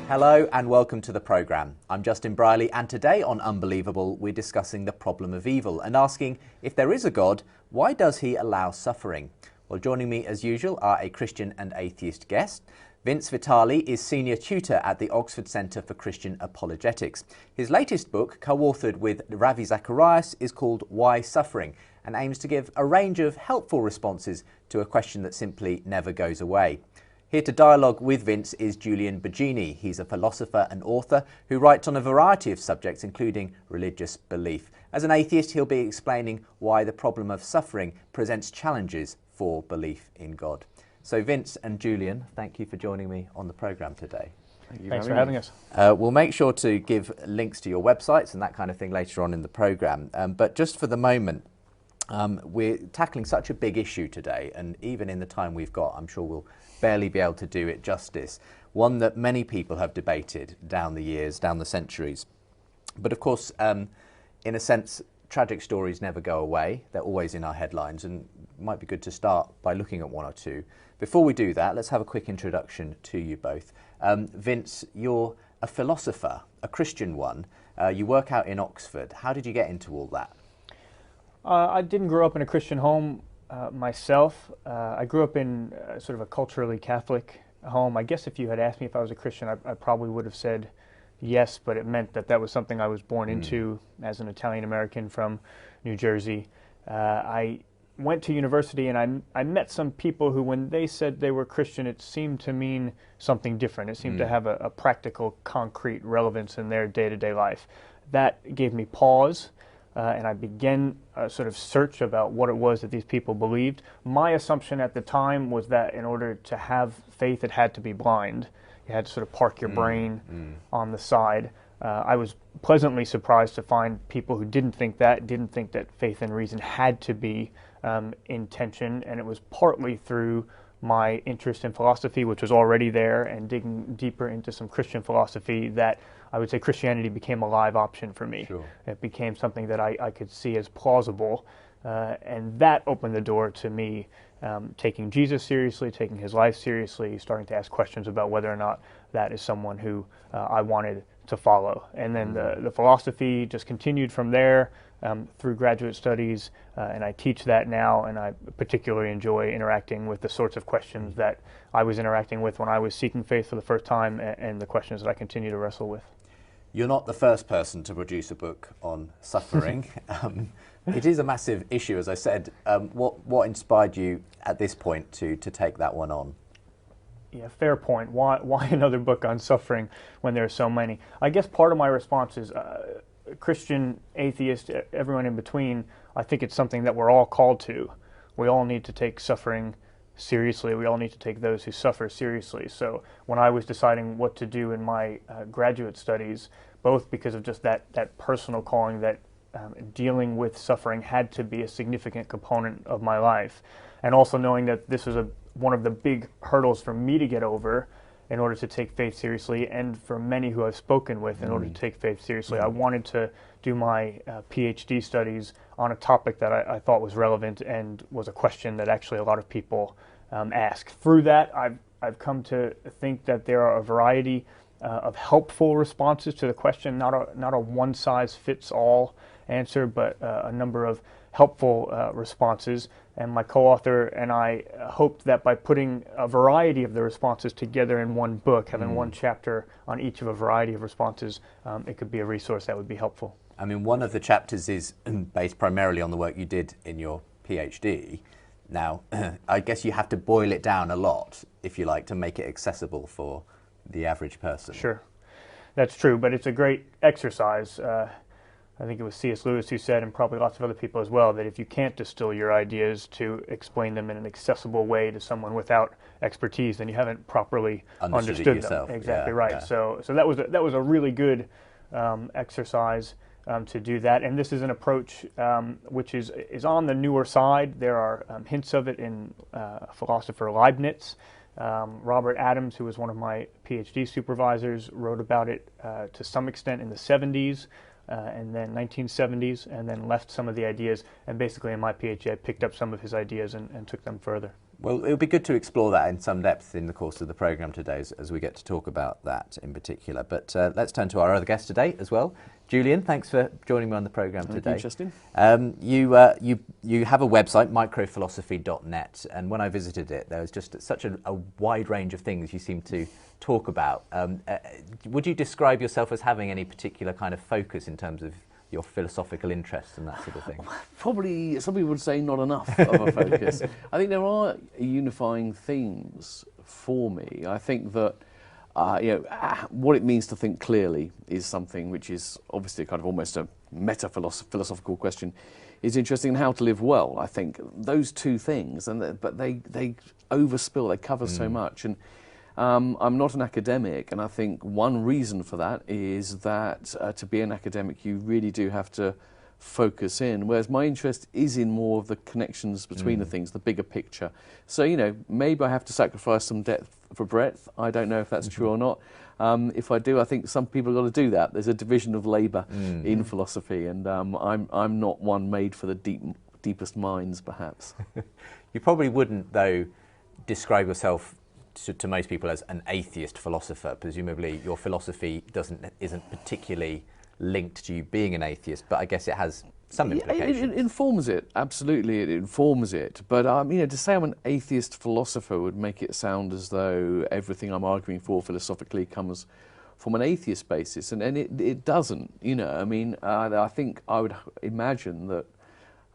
Hello and welcome to the programme. I'm Justin Briley, and today on Unbelievable we're discussing the problem of evil and asking, if there is a God, why does he allow suffering? Well, joining me as usual are a Christian and atheist guest. Vince Vitaly is Senior Tutor at the Oxford Centre for Christian Apologetics. His latest book, co-authored with Ravi Zacharias, is called Why Suffering, and aims to give a range of helpful responses to a question that simply never goes away. Here to dialogue with Vince is Julian Baggini. He's a philosopher and author who writes on a variety of subjects, including religious belief. As an atheist, he'll be explaining why the problem of suffering presents challenges for belief in God. So Vince and Julian, thank you for joining me on the programme today. Thanks for having us. We'll make sure to give links to your websites and that kind of thing later on in the programme. But just for the moment, we're tackling such a big issue today, and even in the time we've got, I'm sure we'll barely be able to do it justice. One that many people have debated down the years, down the centuries. But of course, in a sense, tragic stories never go away. They're always in our headlines, and it might be good to start by looking at one or two. Before we do that, let's have a quick introduction to you both. Vince, you're a philosopher, a Christian one. You work out in Oxford. How did you get into all that? I didn't grow up in a Christian home myself. I grew up in sort of a culturally Catholic home. I guess if you had asked me if I was a Christian, I probably would have said yes, but it meant that that was something I was born into as an Italian American from New Jersey. I went to university and I met some people who, when they said they were Christian, it seemed to mean something different. It seemed to have a practical, concrete relevance in their day-to-day life. That gave me pause. And I began a sort of search about what it was that these people believed. My assumption at the time was that in order to have faith, it had to be blind. You had to sort of park your brain on the side. I was pleasantly surprised to find people who didn't think that faith and reason had to be in tension. And it was partly through my interest in philosophy, which was already there, and digging deeper into some Christian philosophy, that I would say Christianity became a live option for me. Sure. It became something that I could see as plausible, and that opened the door to me taking Jesus seriously, taking his life seriously, starting to ask questions about whether or not that is someone who I wanted to follow. And then the philosophy just continued from there through graduate studies, and I teach that now, and I particularly enjoy interacting with the sorts of questions that I was interacting with when I was seeking faith for the first time, and the questions that I continue to wrestle with. You're not the first person to produce a book on suffering. It is a massive issue, as I said. What inspired you at this point to take that one on? Yeah, fair point. Why another book on suffering when there are so many? I guess part of my response is Christian, atheist, everyone in between. I think it's something that we're all called to. We all need to take suffering seriously. We all need to take those who suffer seriously. So when I was deciding what to do in my graduate studies, both because of just that personal calling that dealing with suffering had to be a significant component of my life, and also knowing that this was one of the big hurdles for me to get over in order to take faith seriously, and for many who I've spoken with in order to take faith seriously. I wanted to do my PhD studies on a topic that I thought was relevant and was a question that actually a lot of people ask. Through that, I've come to think that there are a variety of helpful responses to the question, not a one-size-fits-all answer, but a number of helpful responses. And my co-author and I hoped that by putting a variety of the responses together in one book, having one chapter on each of a variety of responses, it could be a resource that would be helpful. I mean, one of the chapters is based primarily on the work you did in your PhD. Now, I guess you have to boil it down a lot, if you like, to make it accessible for the average person. Sure, that's true, but it's a great exercise. I think it was C.S. Lewis who said, and probably lots of other people as well, that if you can't distill your ideas to explain them in an accessible way to someone without expertise, then you haven't properly understood them. Exactly right. Yeah. So that was a really good exercise to do that. And this is an approach which is on the newer side. There are hints of it in philosopher Leibniz. Robert Adams, who was one of my PhD supervisors, wrote about it to some extent in the 70s. And then 1970s, and then left some of the ideas. And basically in my PhD, I picked up some of his ideas and took them further. Well, it would be good to explore that in some depth in the course of the programme today as we get to talk about that in particular. But let's turn to our other guest today as well. Julian, thanks for joining me on the programme today. Thank you, Justin. You have a website, microphilosophy.net, and when I visited it, there was just such a wide range of things you seem to talk about. Would you describe yourself as having any particular kind of focus in terms of your philosophical interests and that sort of thing? Probably, some people would say not enough of a focus. I think there are unifying themes for me. I think that what it means to think clearly is something which is obviously kind of almost a meta-philosophical question. Is interesting, and how to live well. I think those two things, but they overspill, they cover so much. And I'm not an academic, and I think one reason for that is that to be an academic you really do have to focus in, whereas my interest is in more of the connections between the things, the bigger picture. So, maybe I have to sacrifice some depth for breadth. I don't know if that's true or not. If I do, I think some people have got to do that. There's a division of labour in philosophy, and I'm not one made for the deepest minds, perhaps. You probably wouldn't, though, describe yourself to most people as an atheist philosopher. Presumably your philosophy isn't particularly linked to you being an atheist, but I guess it has some implications. It informs it, absolutely, it informs it. But to say I'm an atheist philosopher would make it sound as though everything I'm arguing for philosophically comes from an atheist basis, and it doesn't. I think I would imagine that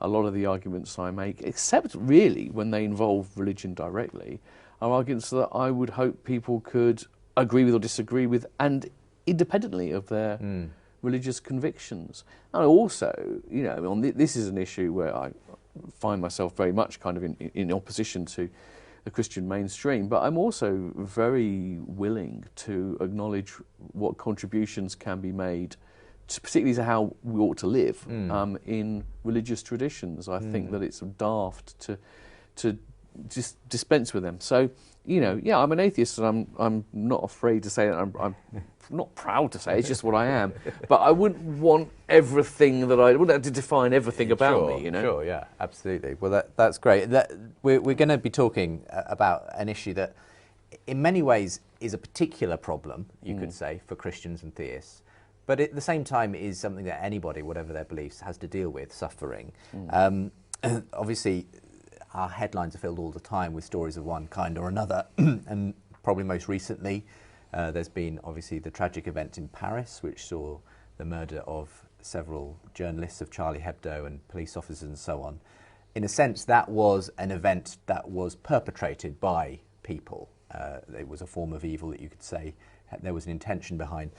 a lot of the arguments I make, except really when they involve religion directly, are arguments that I would hope people could agree with or disagree with, and independently of their religious convictions. And also, this is an issue where I find myself very much kind of in opposition to the Christian mainstream, but I'm also very willing to acknowledge what contributions can be made, particularly to how we ought to live in religious traditions. I think that it's daft to just dispense with them. So, I'm an atheist, and I'm not afraid to say that. I'm not proud to say it's just what I am. But I wouldn't want everything I wouldn't have to define everything about me. Sure, yeah, absolutely. Well, that's great. We're going to be talking about an issue that, in many ways, is a particular problem, you could say, for Christians and theists. But at the same time, is something that anybody, whatever their beliefs, has to deal with: suffering. Obviously, our headlines are filled all the time with stories of one kind or another, and probably most recently there's been obviously the tragic event in Paris, which saw the murder of several journalists of Charlie Hebdo and police officers and so on. In a sense, that was an event that was perpetrated by people. It was a form of evil that you could say there was an intention behind.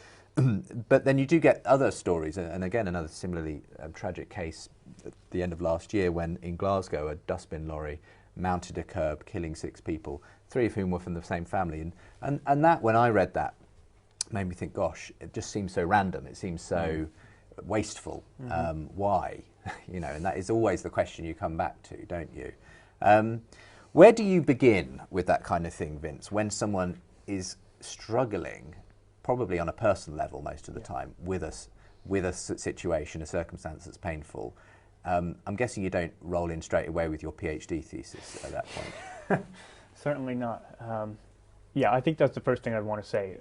But then you do get other stories, and again another similarly tragic case at the end of last year, when in Glasgow a dustbin lorry mounted a curb, killing 6 people, 3 of whom were from the same family. And that, when I read that, made me think, gosh, it just seems so random, it seems so wasteful. Why? And that is always the question you come back to, don't you? Where do you begin with that kind of thing, Vince, when someone is struggling, probably on a personal level most of the time, with a situation, a circumstance that's painful? I'm guessing you don't roll in straight away with your PhD thesis at that point. Certainly not. I think that's the first thing I'd want to say.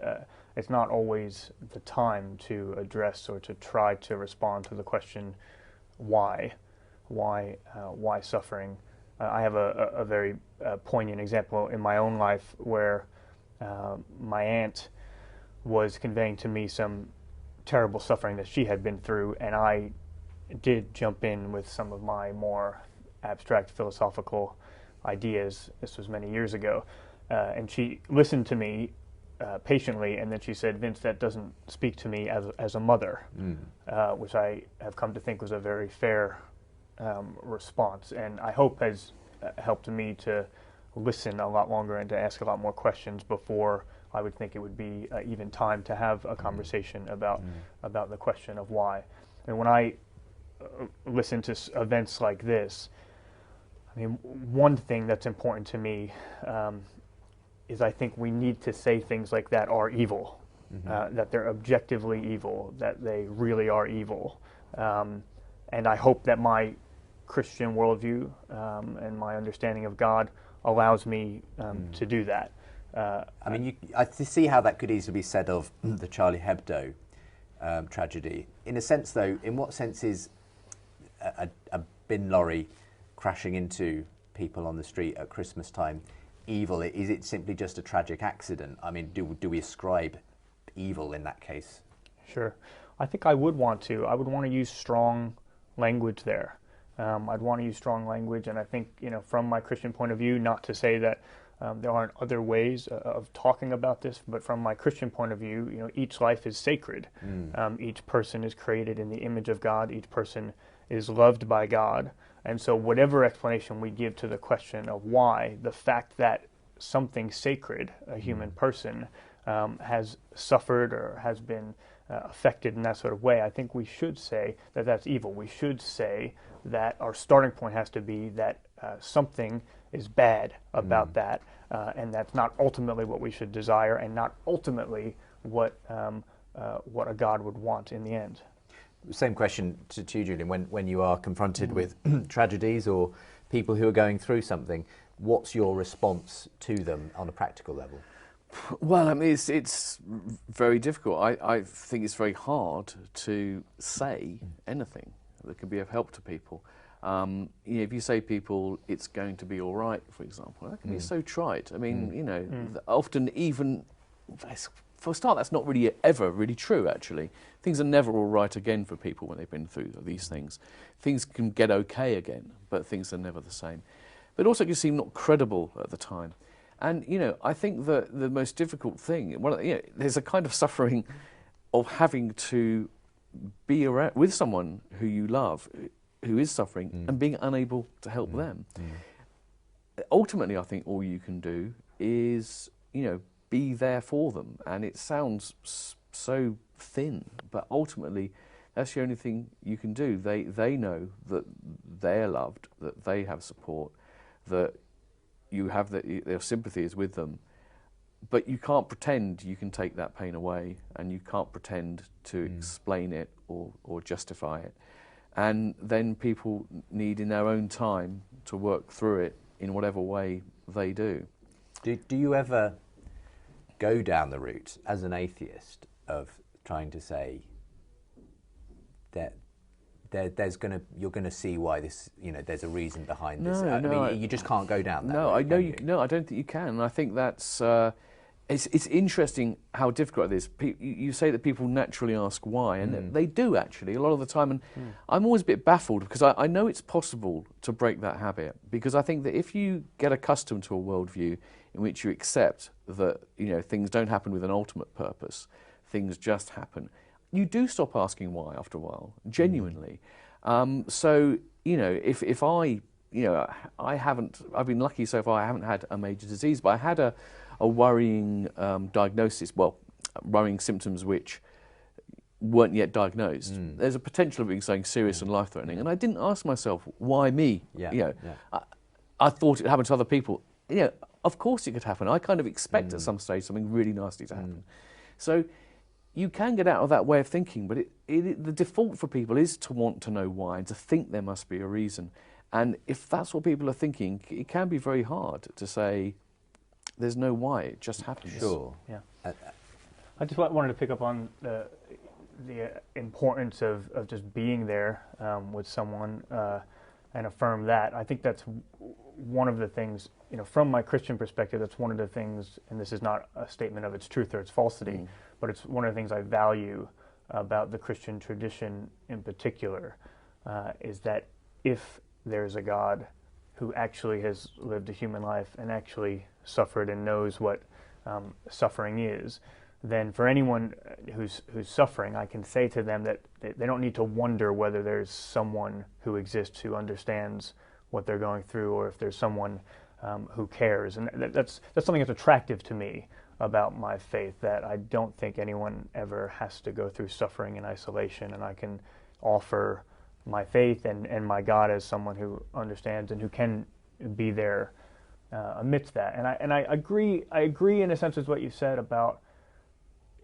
It's not always the time to address or to try to respond to the question, why suffering? I have a very poignant example in my own life where my aunt was conveying to me some terrible suffering that she had been through, and I did jump in with some of my more abstract philosophical ideas. This was many years ago, and she listened to me patiently, and then she said, "Vince, that doesn't speak to me as a mother," which I have come to think was a very fair response, and I hope has helped me to listen a lot longer and to ask a lot more questions before I would think it would be even time to have a conversation about the question of why. And when I listen to events like this, I mean, one thing that's important to me is I think we need to say things like that are evil, that they're objectively evil, that they really are evil. And I hope that my Christian worldview and my understanding of God allows me to do that. I mean, I see how that could easily be said of the Charlie Hebdo tragedy. In a sense, though, in what sense is a bin lorry crashing into people on the street at Christmas time evil? Is it simply just a tragic accident? I mean, do we ascribe evil in that case? Sure. I think I would want to. I would want to use strong language there. I'd want to use strong language, and I think, from my Christian point of view, not to say that there aren't other ways of talking about this, but from my Christian point of view, each life is sacred. Each person is created in the image of God. Each person is loved by God. And so whatever explanation we give to the question of why, the fact that something sacred, a human person, has suffered or has been affected in that sort of way, I think we should say that that's evil. We should say that our starting point has to be that something is bad about that, and that's not ultimately what we should desire, and not ultimately what a God would want in the end. Same question to you, Julian. When you are confronted with tragedies or people who are going through something, what's your response to them on a practical level? Well, I mean, it's very difficult. I think it's very hard to say anything that can be of help to people. If you say to people, it's going to be all right, for example, that can be so trite. I mean, often even, for a start, that's not really ever really true, actually. Things are never all right again for people when they've been through these things. Things can get okay again, but things are never the same. But also it can seem not credible at the time. And, I think that the most difficult thing, there's a kind of suffering of having to be around with someone who you love, who is suffering, and being unable to help them. Ultimately, I think all you can do is, be there for them. And it sounds so thin, but ultimately, that's the only thing you can do. They know that they're loved, that they have support, that you have their sympathy is with them, but you can't pretend you can take that pain away, and you can't pretend to explain it or justify it. And then people need, in their own time, to work through it in whatever way they do. Do you ever go down the route as an atheist of trying to say that you're going to see why this, there's a reason behind this? I mean, you just can't go down that route, No, I don't think you can. And I think that's it's interesting how difficult it is. You say that people naturally ask why, and they do actually a lot of the time. And I'm always a bit baffled, because I know it's possible to break that habit, because I think that if you get accustomed to a worldview in which you accept that things don't happen with an ultimate purpose, things just happen, you do stop asking why after a while, genuinely. So, if I've been lucky so far, I haven't had a major disease, but I had a worrying diagnosis, worrying symptoms which weren't yet diagnosed. There's a potential of being something serious and life-threatening, and I didn't ask myself, why me? I thought it happened to other people. Of course it could happen. I kind of expect at some stage something really nasty to happen. So you can get out of that way of thinking, but the default for people is to want to know why and to think there must be a reason. And if that's what people are thinking, it can be very hard to say there's no why, it just happens. Sure. Yeah. I just wanted to pick up on the importance of just being there with someone and affirm that. I think that's one of the things, from my Christian perspective, that's one of the things, and this is not a statement of its truth or its falsity, but it's one of the things I value about the Christian tradition in particular, is that if there's a God who actually has lived a human life and actually suffered and knows what suffering is, then for anyone who's suffering, I can say to them that they don't need to wonder whether there's someone who exists who understands what they're going through, or if there's someone who cares. And that's something that's attractive to me about my faith, that I don't think anyone ever has to go through suffering in isolation, and I can offer my faith and my God as someone who understands and who can be there amidst that. And I agree in a sense with what you said about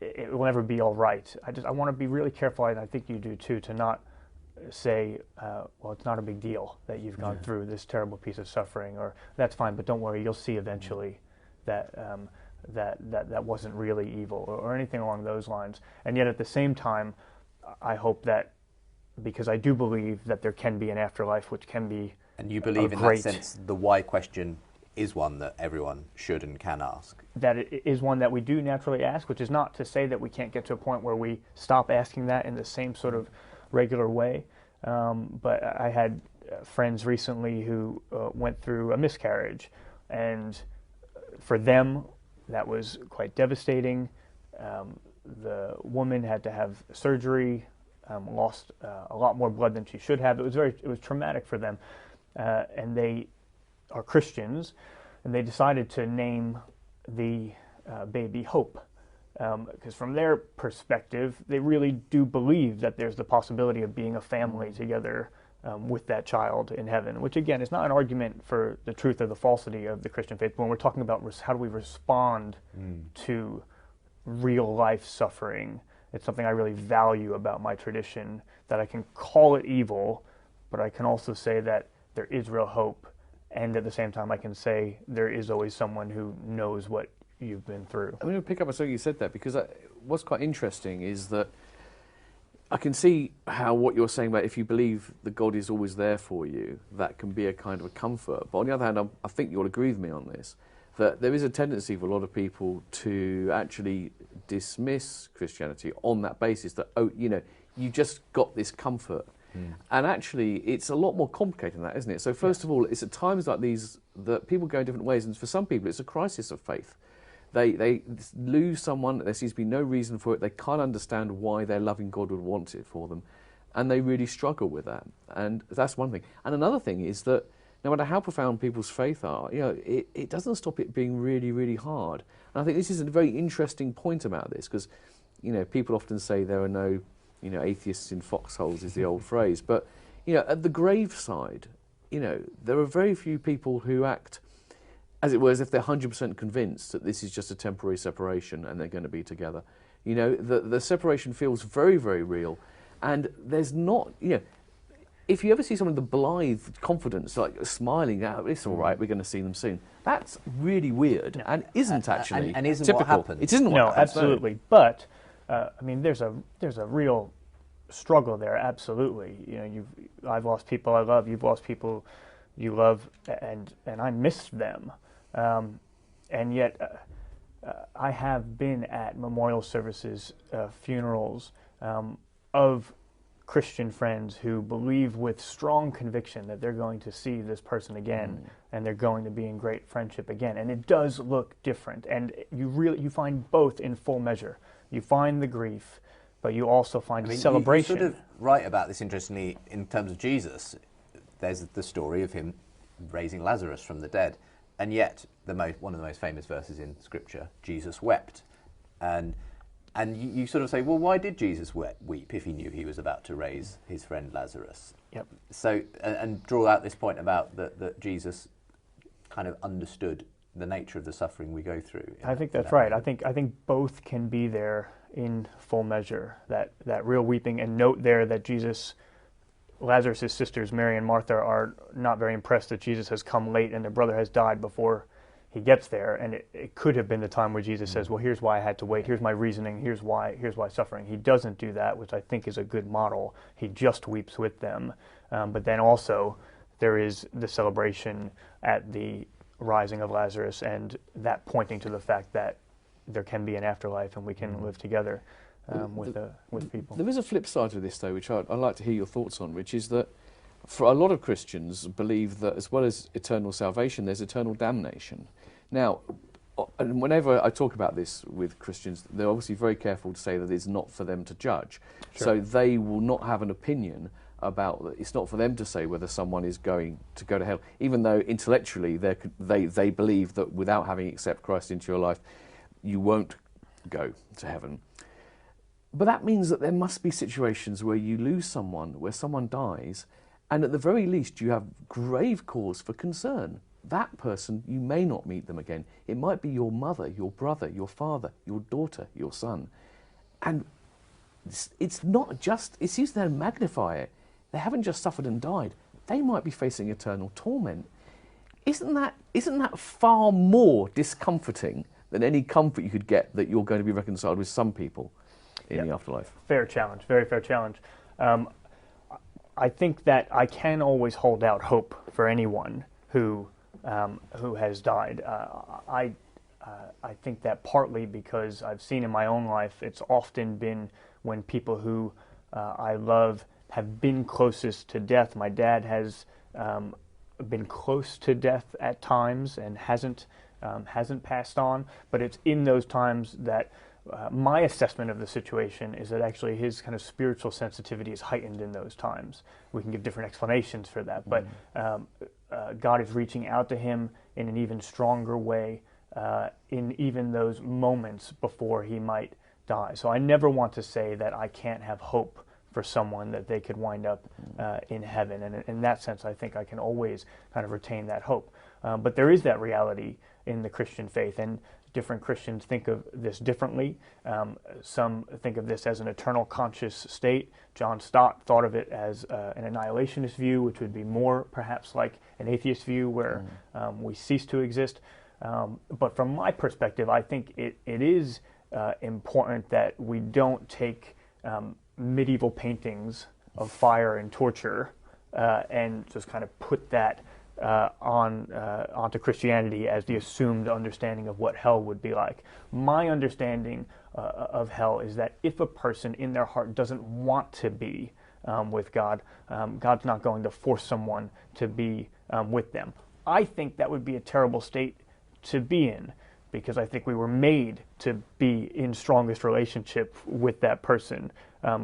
it will never be all right. I want to be really careful, and I think you do too, to not say, well, it's not a big deal that you've gone through this terrible piece of suffering, or that's fine, but don't worry, you'll see eventually that that wasn't really evil, or anything along those lines. And yet at the same time, I hope that, because I do believe that there can be an afterlife, which can be And you believe in that sense the why question is one that everyone should and can ask? That it is one that we do naturally ask, which is not to say that we can't get to a point where we stop asking that in the same sort of regular way. But I had friends recently who went through a miscarriage, and for them that was quite devastating. The woman had to have surgery, lost a lot more blood than she should have. It was traumatic for them, and they are Christians, and they decided to name the baby Hope, because from their perspective, they really do believe that there's the possibility of being a family together with that child in heaven, which again is not an argument for the truth or the falsity of the Christian faith, but when we're talking about how do we respond to real life suffering, it's something I really value about my tradition, that I can call it evil, but I can also say that there is real hope, and at the same time I can say there is always someone who knows what you've been through. I'm going to pick up on something you said there, because what's quite interesting is that I can see how what you're saying about if you believe that God is always there for you, that can be a kind of a comfort. But on the other hand, I think you'll agree with me on this, that there is a tendency for a lot of people to actually dismiss Christianity on that basis, that, oh, you know, you just got this comfort. And actually, it's a lot more complicated than that, isn't it? So first of all, it's at times like these that people go in different ways, and for some people, it's a crisis of faith. They lose someone, there seems to be no reason for it, they can't understand why their loving God would want it for them, and they really struggle with that. And that's one thing. And another thing is that no matter how profound people's faith are, you know, it doesn't stop it being really, really hard. And I think this is a very interesting point about this, because, you know, people often say there are no, you know, atheists in foxholes is the old phrase. But, you know, at the graveside, you know, there are very few people who act, as it were, as if they're 100% convinced that this is just a temporary separation and they're going to be together. You know, the separation feels very, very real. And there's not, you know, if you ever see someone with the blithe confidence, like smiling out, it's all right, we're going to see them soon, that's really weird and isn't actually and isn't typical. what happened. It isn't what happened. No, absolutely. But I mean, there's a real struggle there. Absolutely. You know, I've lost people I love. You've lost people you love, and I miss them. And yet, I have been at memorial services, funerals of Christian friends who believe with strong conviction that they're going to see this person again, and they're going to be in great friendship again. And it does look different, and you find both in full measure. You find the grief, but you also find celebration. You sort of write about this interestingly in terms of Jesus. There's the story of him raising Lazarus from the dead, and yet one of the most famous verses in Scripture, Jesus wept, and you sort of say, well, why did Jesus weep if he knew he was about to raise his friend Lazarus? Yep. So, and draw out this point about that Jesus kind of understood the nature of the suffering we go through. I think that's right. I think both can be there in full measure. That real weeping, and note there that Lazarus' sisters, Mary and Martha, are not very impressed that Jesus has come late and their brother has died before he gets there. And it could have been the time where Jesus says, well, here's why I had to wait, here's my reasoning, here's why suffering. He doesn't do that, which I think is a good model. He just weeps with them. But then also there is the celebration at the rising of Lazarus, and that pointing to the fact that there can be an afterlife and we can live together with people. There is a flip side to this, though, which I'd like to hear your thoughts on, which is that for a lot of Christians believe that as well as eternal salvation, there's eternal damnation. Now, and whenever I talk about this with Christians, they're obviously very careful to say that it's not for them to judge. Sure. So they will not have an opinion about, it's not for them to say whether someone is going to go to hell, even though intellectually they believe that without having accepted Christ into your life, you won't go to heaven. But that means that there must be situations where you lose someone, where someone dies, and at the very least you have grave cause for concern. That person, you may not meet them again. It might be your mother, your brother, your father, your daughter, your son. And it's not just, it seems to magnify it. they haven't just suffered and died. They might be facing eternal torment. Isn't that far more discomforting than any comfort you could get that you're going to be reconciled with some people in the afterlife? Fair challenge, very fair challenge. I think that I can always hold out hope for anyone who has died. I think that partly because I've seen in my own life, it's often been when people who I love have been closest to death. My dad has been close to death at times and hasn't passed on, but it's in those times that my assessment of the situation is that actually his kind of spiritual sensitivity is heightened in those times. We can give different explanations for that, but God is reaching out to him in an even stronger way in even those moments before he might die. So I never want to say that I can't have hope for someone that they could wind up in heaven. And in that sense, I think I can always kind of retain that hope. But there is that reality in the Christian faith, and different Christians think of this differently. Some think of this as an eternal conscious state. John Stott thought of it as an annihilationist view, which would be more perhaps like an atheist view where we cease to exist. But from my perspective, I think it is important that we don't take medieval paintings of fire and torture and just kind of put that onto Christianity as the assumed understanding of what hell would be like. My understanding of hell is that if a person in their heart doesn't want to be with God, God's not going to force someone to be with them. I think that would be a terrible state to be in, because I think we were made to be in strongest relationship with that person,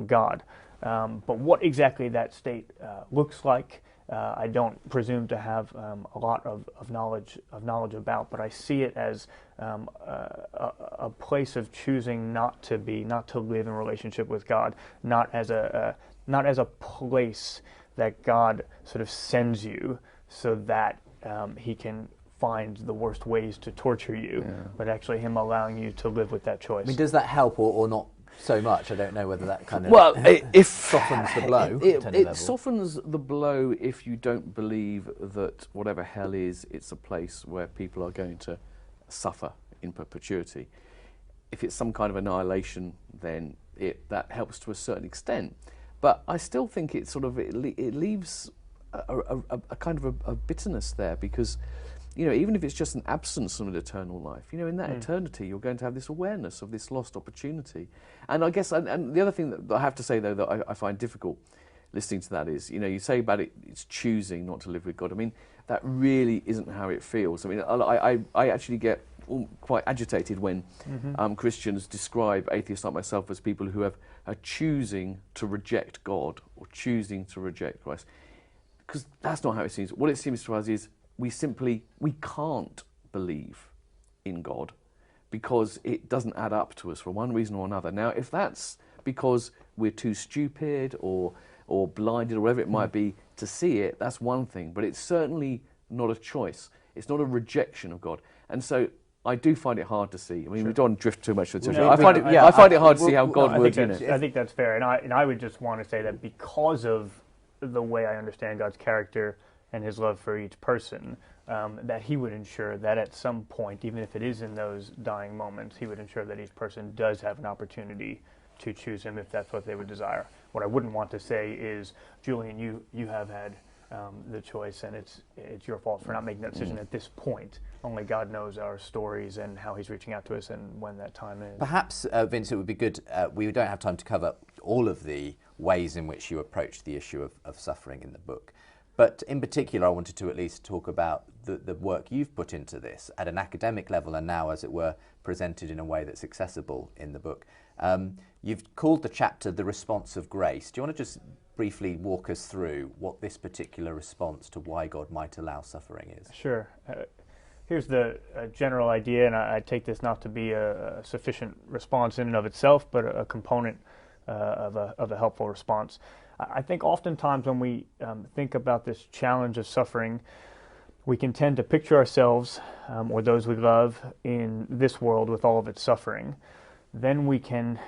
God. But what exactly that state looks like, I don't presume to have a lot of knowledge about, but I see it as a place of choosing not to live in relationship with God, not as a place that God sort of sends you so that he can find the worst ways to torture you, but actually him allowing you to live with that choice. I mean, does that help or not so much? I don't know whether that kind of softens the blow. It softens the blow if you don't believe that whatever hell is, it's a place where people are going to suffer in perpetuity. If it's some kind of annihilation, then that helps to a certain extent. But I still think it leaves a kind of a bitterness there, because even if it's just an absence of an eternal life, in that eternity, you're going to have this awareness of this lost opportunity. And I guess, and the other thing that I have to say, though, that I find difficult listening to that is, you say about it's choosing not to live with God. I mean, that really isn't how it feels. I mean, I actually get quite agitated when Christians describe atheists like myself as people who are choosing to reject God or choosing to reject Christ. Because that's not how it seems. What it seems to us is, we can't believe in God because it doesn't add up to us for one reason or another. Now, if that's because we're too stupid or blinded or whatever it might be to see it, that's one thing. But it's certainly not a choice. It's not a rejection of God. And so I do find it hard to see. I mean, we don't drift too much. I find it hard to see how God would. I think that's fair. And I would just want to say that because of the way I understand God's character and his love for each person, that he would ensure that at some point, even if it is in those dying moments, he would ensure that each person does have an opportunity to choose him if that's what they would desire. What I wouldn't want to say is, Julian, you have had the choice, and it's your fault for not making that decision at this point. Only God knows our stories and how he's reaching out to us and when that time is. Perhaps, Vince, it would be good, we don't have time to cover all of the ways in which you approach the issue of suffering in the book. But in particular, I wanted to at least talk about the work you've put into this at an academic level and now, as it were, presented in a way that's accessible in the book. You've called the chapter The Response of Grace. Do you want to just briefly walk us through what this particular response to why God might allow suffering is? Sure. Here's the general idea, and I take this not to be a sufficient response in and of itself, but a component of a helpful response. I think oftentimes when we think about this challenge of suffering, we can tend to picture ourselves or those we love in this world with all of its suffering. then we can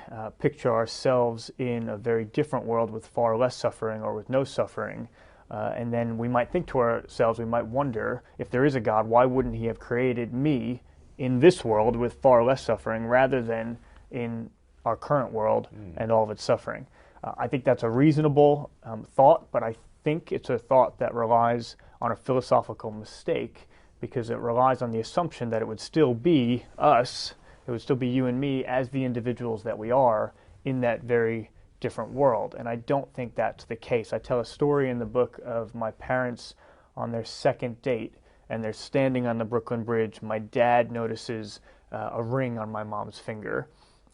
picture ourselves in a very different world with far less suffering or with no suffering. And then we might think to ourselves, we might wonder, if there is a God, why wouldn't he have created me in this world with far less suffering rather than in our current world and all of its suffering? I think that's a reasonable thought, but I think it's a thought that relies on a philosophical mistake, because it relies on the assumption that it would still be us, it would still be you and me as the individuals that we are in that very different world. And I don't think that's the case. I tell a story in the book of my parents on their second date, and they're standing on the Brooklyn Bridge. My dad notices a ring on my mom's finger,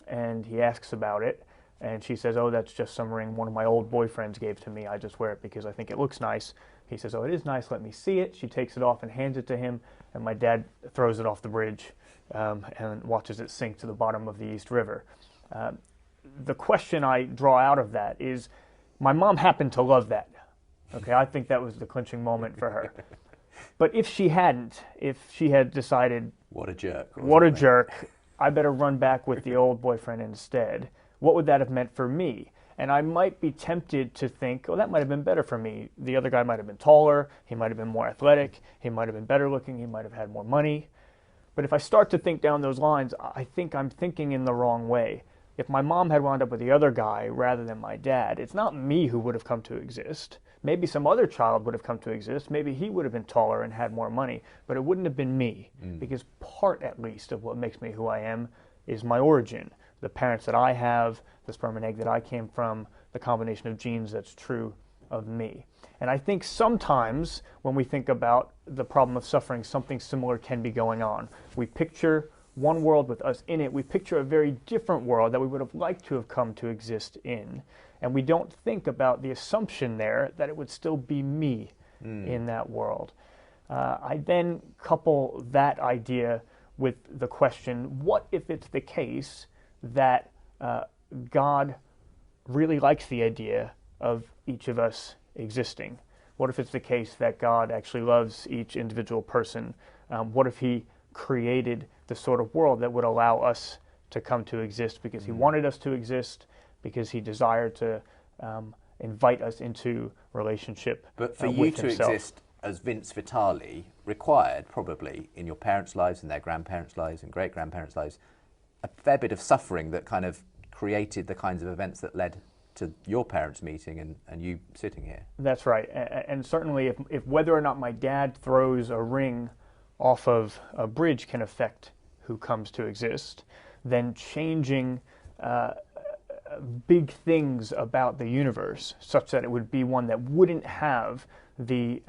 and he asks about it. And she says, "Oh, that's just some ring one of my old boyfriends gave to me. I just wear it because I think it looks nice." He says, "Oh, it is nice. Let me see it." She takes it off and hands it to him. And my dad throws it off the bridge and watches it sink to the bottom of the East River. The question I draw out of that is, my mom happened to love that. Okay, I think that was the clinching moment for her. But if she hadn't, if she had decided, what a jerk, I better run back with the old boyfriend instead, what would that have meant for me? And I might be tempted to think, that might have been better for me. The other guy might have been taller, he might have been more athletic, he might have been better looking, he might have had more money. But if I start to think down those lines, I think I'm thinking in the wrong way. If my mom had wound up with the other guy rather than my dad, it's not me who would have come to exist. Maybe some other child would have come to exist. Maybe he would have been taller and had more money, but it wouldn't have been me, because part, at least, of what makes me who I am is my origin. The parents that I have, the sperm and egg that I came from, the combination of genes that's true of me. And I think sometimes when we think about the problem of suffering, something similar can be going on. We picture one world with us in it. We picture a very different world that we would have liked to have come to exist in. And we don't think about the assumption there that it would still be me in that world. I then couple that idea with the question, what if it's the case that God really likes the idea of each of us existing? What if it's the case that God actually loves each individual person? What if he created the sort of world that would allow us to come to exist because he wanted us to exist, because he desired to invite us into relationship But for with you to himself. exist as Vince Vitali required, probably, in your parents' lives and their grandparents' lives and great-grandparents' lives, a fair bit of suffering that kind of created the kinds of events that led to your parents meeting and you sitting here. That's right. And certainly if whether or not my dad throws a ring off of a bridge can affect who comes to exist, then changing big things about the universe such that it would be one that wouldn't have the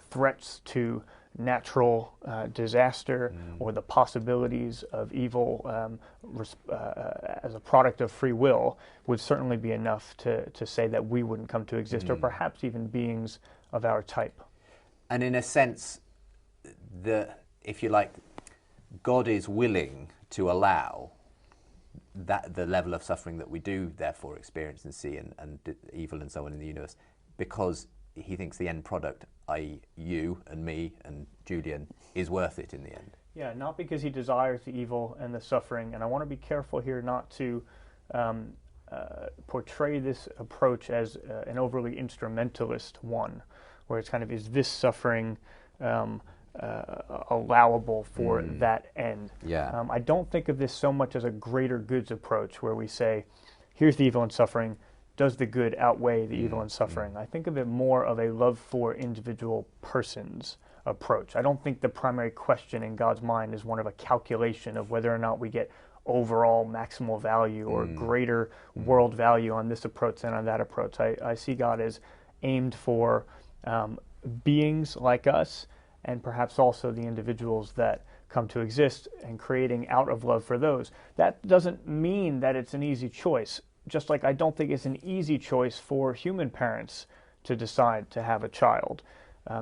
threats to natural disaster or the possibilities of evil as a product of free will would certainly be enough to say that we wouldn't come to exist, or perhaps even beings of our type. And in a sense, if you like, God is willing to allow that the level of suffering that we do therefore experience and see and evil and so on in the universe, because he thinks the end product, i.e. you and me and Julian, is worth it in the end. Yeah, not because he desires the evil and the suffering. And I want to be careful here not to portray this approach as an overly instrumentalist one, where it's kind of, is this suffering allowable for that end? Yeah. I don't think of this so much as a greater goods approach, where we say, here's the evil and suffering, does the good outweigh the evil and suffering? I think of it more of a love for individual persons approach. I don't think the primary question in God's mind is one of a calculation of whether or not we get overall maximal value or greater world value on this approach than on that approach. I see God as aimed for beings like us, and perhaps also the individuals that come to exist, and creating out of love for those. That doesn't mean that it's an easy choice, just like I don't think it's an easy choice for human parents to decide to have a child.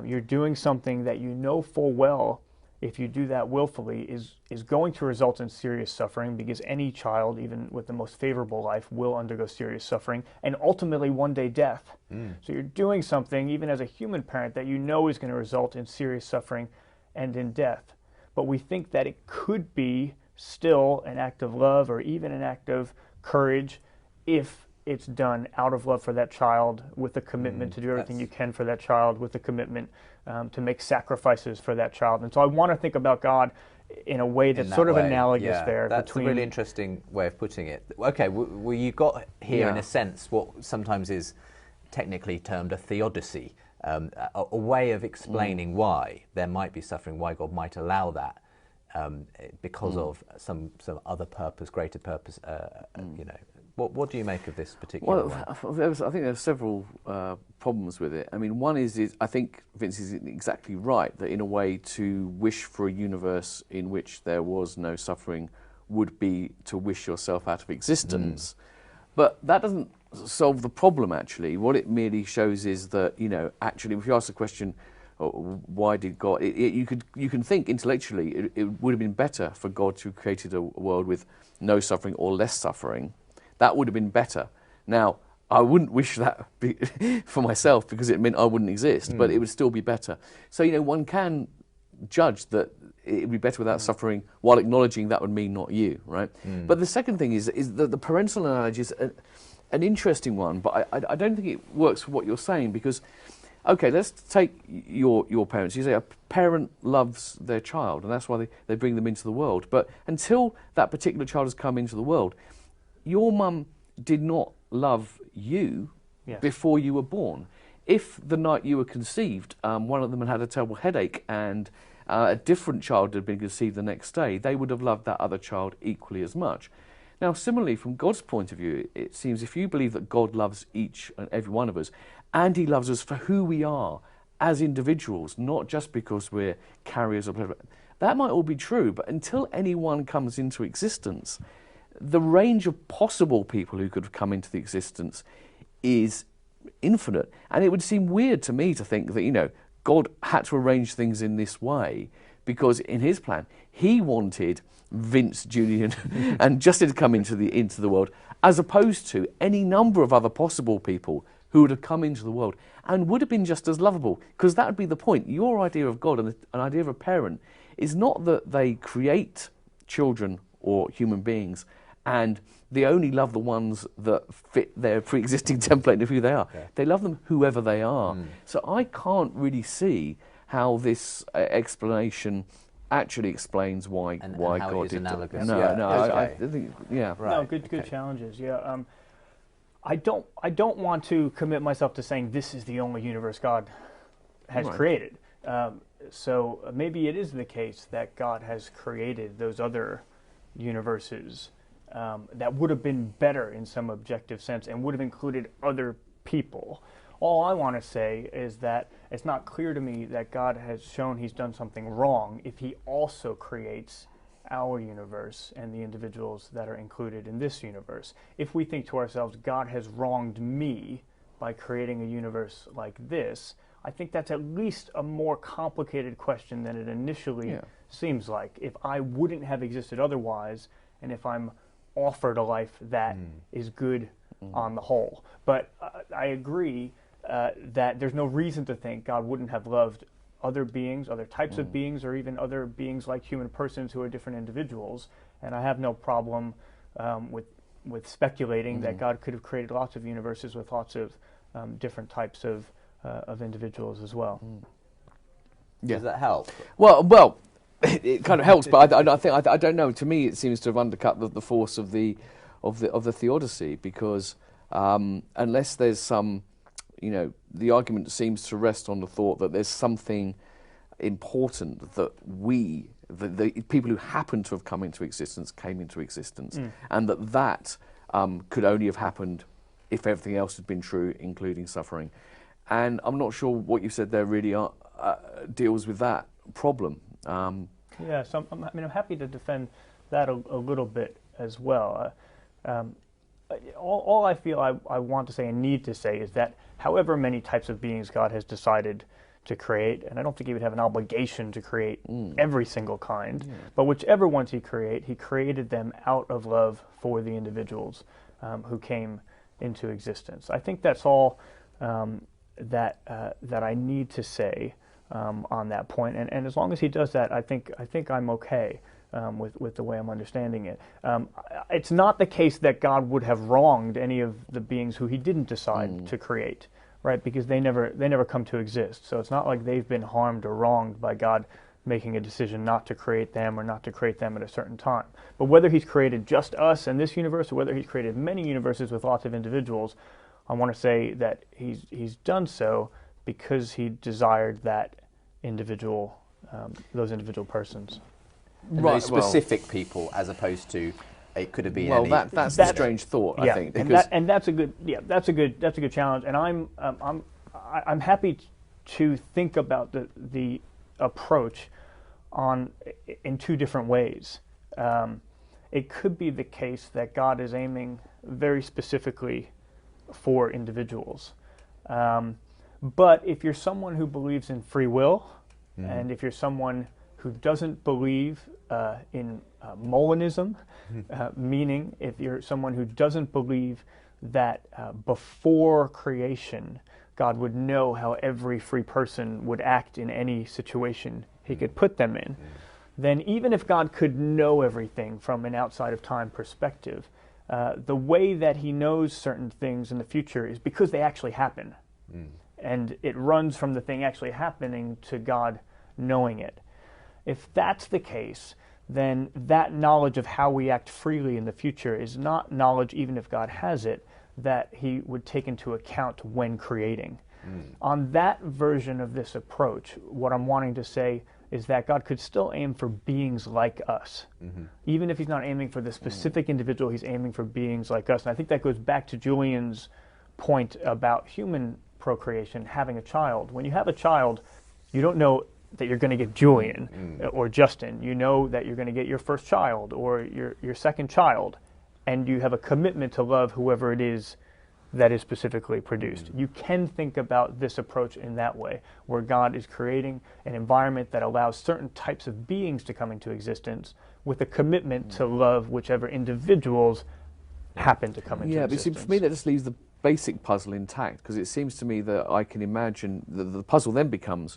You're doing something that you know full well, if you do that willfully, is going to result in serious suffering, because any child, even with the most favorable life, will undergo serious suffering, and ultimately one day death. So you're doing something, even as a human parent, that you know is going to result in serious suffering and in death. But we think that it could be still an act of love or even an act of courage if it's done out of love for that child, with a commitment to do everything you can for that child, with a commitment to make sacrifices for that child. And so I want to think about God in a way that's sort of analogous there. That's a really interesting way of putting it. Okay, well, you got here in a sense what sometimes is technically termed a theodicy, a way of explaining why there might be suffering, why God might allow that because of some other purpose, greater purpose, you know. What do you make of this particular one? I think there's several problems with it. I mean, one is I think Vince is exactly right, that in a way to wish for a universe in which there was no suffering would be to wish yourself out of existence. But that doesn't solve the problem, actually. What it merely shows is that, you know, actually, if you ask the question, why did God... you can think intellectually it would have been better for God to have created a world with no suffering or less suffering. That would have been better. Now, I wouldn't wish that for myself because it meant I wouldn't exist, but it would still be better. So, you know, one can judge that it would be better without suffering while acknowledging that would mean not you, right? But the second thing is that the parental analogy is an interesting one, but I don't think it works for what you're saying because, okay, let's take your parents. You say a parent loves their child and that's why they bring them into the world. But until that particular child has come into the world, your mum did not love you before you were born. If the night you were conceived, one of them had a terrible headache and a different child had been conceived the next day, they would have loved that other child equally as much. Now, similarly, from God's point of view, it seems if you believe that God loves each and every one of us, and he loves us for who we are as individuals, not just because we're carriers of blood, that might all be true, but until anyone comes into existence, the range of possible people who could have come into the existence is infinite. And it would seem weird to me to think that, you know, God had to arrange things in this way because in his plan, he wanted Vince, Julian and Justin to come into the world, as opposed to any number of other possible people who would have come into the world and would have been just as lovable, because that would be the point. Your idea of God and an idea of a parent is not that they create children or human beings and they only love the ones that fit their pre-existing template of who they are. They love them whoever they are. So I can't really see how this explanation actually explains why God did analogous. I think right. No, good challenges. I don't want to commit myself to saying this is the only universe God has created. So maybe it is the case that God has created those other universes that would have been better in some objective sense and would have included other people. All I want to say is that it's not clear to me that God has shown he's done something wrong if he also creates our universe and the individuals that are included in this universe. If we think to ourselves, God has wronged me by creating a universe like this, I think that's at least a more complicated question than it initially seems like. If I wouldn't have existed otherwise, and if I'm offered a life that is good on the whole. But I agree that there's no reason to think God wouldn't have loved other beings, other types of beings, or even other beings like human persons who are different individuals. And I have no problem with speculating that God could have created lots of universes with lots of different types of individuals as well. Does that help? Well, it kind of helps, but I don't know. To me, it seems to have undercut the force of the theodicy, because unless there's some, you know, the argument seems to rest on the thought that there's something important that the people who happen to have come into existence came into existence, and that could only have happened if everything else had been true, including suffering. And I'm not sure what you said there really deals with that problem. So I'm happy to defend that a little bit as well. All I feel I want to say and need to say is that however many types of beings God has decided to create, and I don't think he would have an obligation to create every single kind, but whichever ones he created them out of love for the individuals who came into existence. I think that's all that I need to say on that point, and as long as he does that, I think I'm okay. with the way I'm understanding it. It's not the case that God would have wronged any of the beings who he didn't decide to create, right? Because they never come to exist. So it's not like they've been harmed or wronged by God making a decision not to create them or not to create them at a certain time. But whether he's created just us and this universe, or whether he's created many universes with lots of individuals, I want to say that he's done so because he desired that individual, those individual persons. And those specific people, as opposed to it could have been. Well, any. that's the strange thought, I think, because and that's a good challenge. And I'm happy to think about the approach in two different ways. It could be the case that God is aiming very specifically for individuals. But if you're someone who believes in free will, and if you're someone who doesn't believe in Molinism, meaning if you're someone who doesn't believe that before creation God would know how every free person would act in any situation he could put them in, then even if God could know everything from an outside of time perspective, the way that he knows certain things in the future is because they actually happen. And it runs from the thing actually happening to God knowing it. If that's the case, then that knowledge of how we act freely in the future is not knowledge, even if God has it, that he would take into account when creating. On that version of this approach, what I'm wanting to say is that God could still aim for beings like us. Even if he's not aiming for the specific individual, he's aiming for beings like us. And I think that goes back to Julian's point about human procreation, having a child. When you have a child, you don't know that you're going to get Julian or Justin. You know that you're going to get your first child or your second child, and you have a commitment to love whoever it is that is specifically produced. You can think about this approach in that way, where God is creating an environment that allows certain types of beings to come into existence with a commitment to love whichever individuals happen to come into existence. But for me that just leaves the basic puzzle intact, because it seems to me that I can imagine the puzzle then becomes,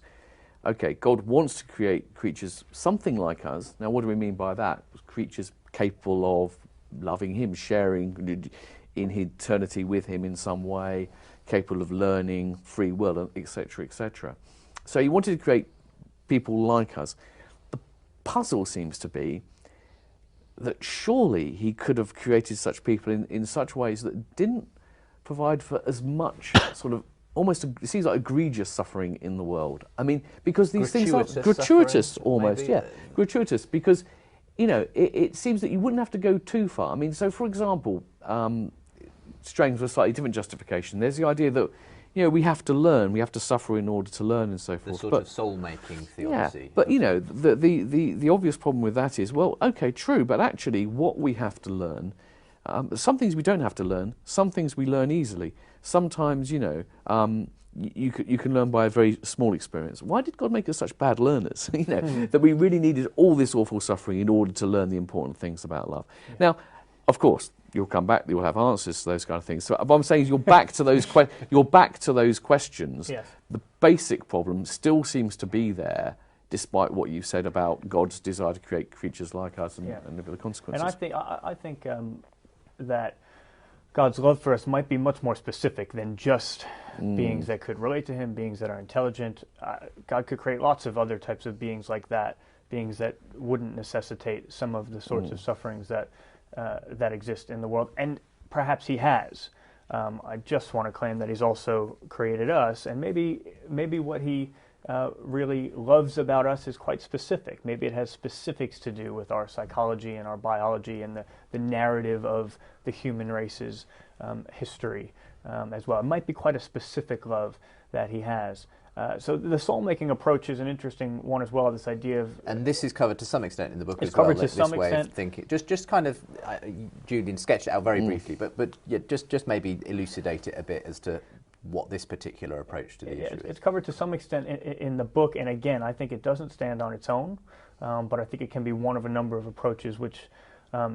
okay, God wants to create creatures something like us. Now, what do we mean by that? Creatures capable of loving him, sharing in eternity with him in some way, capable of learning, free will, etc., etc. So he wanted to create people like us. The puzzle seems to be that surely he could have created such people in such ways that didn't provide for as much sort of almost, it seems like egregious suffering in the world. I mean, because these things are gratuitous almost, maybe, gratuitous, because, you know, it seems that you wouldn't have to go too far. I mean, so for example, straying for a slightly different justification, there's the idea that, you know, we have to learn, we have to suffer in order to learn and so forth. The sort of soul-making theology. Yeah, but, you know, the obvious problem with that is, well, okay, true, but actually what we have to learn, some things we don't have to learn, some things we learn easily. Sometimes, you know, you can learn by a very small experience. Why did God make us such bad learners? You know, that we really needed all this awful suffering in order to learn the important things about love. Yeah. Now, of course, you'll come back, you'll have answers to those kind of things. So what I'm saying is you're back to those questions. Yes. The basic problem still seems to be there, despite what you said about God's desire to create creatures like us and live with the consequences. And I think that God's love for us might be much more specific than just beings that could relate to him, beings that are intelligent. God could create lots of other types of beings like that, beings that wouldn't necessitate some of the sorts of sufferings that exist in the world. And perhaps he has. I just want to claim that he's also created us, and maybe what he really loves about us is quite specific. Maybe it has specifics to do with our psychology and our biology and the narrative of the human race's history as well. It might be quite a specific love that he has. So the soul-making approach is an interesting one as well, this idea of... And this is covered to some extent in the book as well, covered to this some way extent. of thinking. Just kind of, Julian sketched it out very briefly, but yeah, just maybe elucidate it a bit as to what this particular approach to the issue is. It's covered to some extent in the book, and again, I think it doesn't stand on its own, but I think it can be one of a number of approaches which